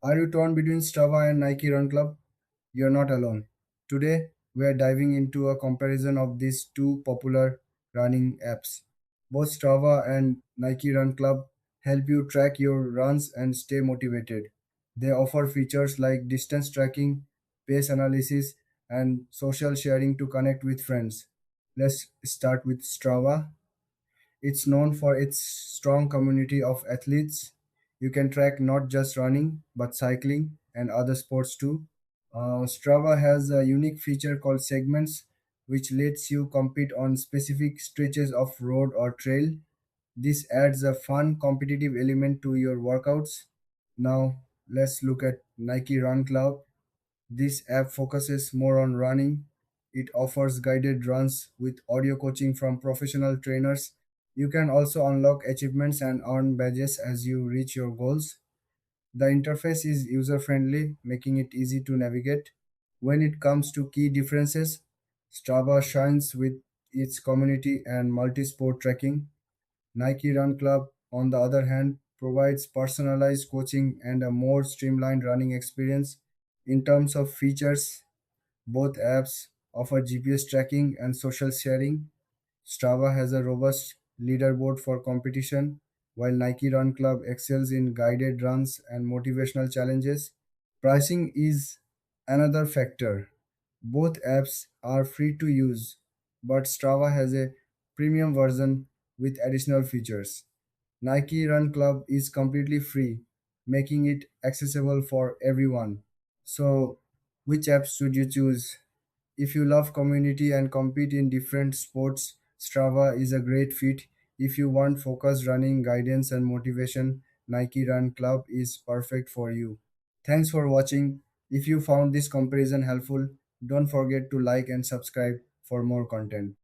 Are you torn between Strava and Nike Run Club? You're not alone. Today, we are diving into a comparison of these two popular running apps. Both Strava and Nike Run Club help you track your runs and stay motivated. They offer features like distance tracking, pace analysis, and social sharing to connect with friends. Let's start with Strava. It's known for its strong community of athletes. You can track not just running, but cycling and other sports too. Strava has a unique feature called segments, which lets you compete on specific stretches of road or trail. This adds a fun competitive element to your workouts. Now, let's look at Nike Run Club. This app focuses more on running. It offers guided runs with audio coaching from professional trainers. You can also unlock achievements and earn badges as you reach your goals. The interface is user friendly, making it easy to navigate. When it comes to key differences, Strava shines with its community and multi sport tracking. Nike Run Club, on the other hand, provides personalized coaching and a more streamlined running experience. In terms of features, both apps offer GPS tracking and social sharing. Strava has a robust leaderboard for competition, while Nike Run Club excels in guided runs and motivational challenges. Pricing is another factor. Both apps are free to use, but Strava has a premium version with additional features. Nike Run Club is completely free, making it accessible for everyone. So, which apps should you choose? If you love community and compete in different sports, Strava is a great fit. If you want focused running guidance and motivation, Nike Run Club is perfect for you. Thanks for watching. If you found this comparison helpful, don't forget to like and subscribe for more content.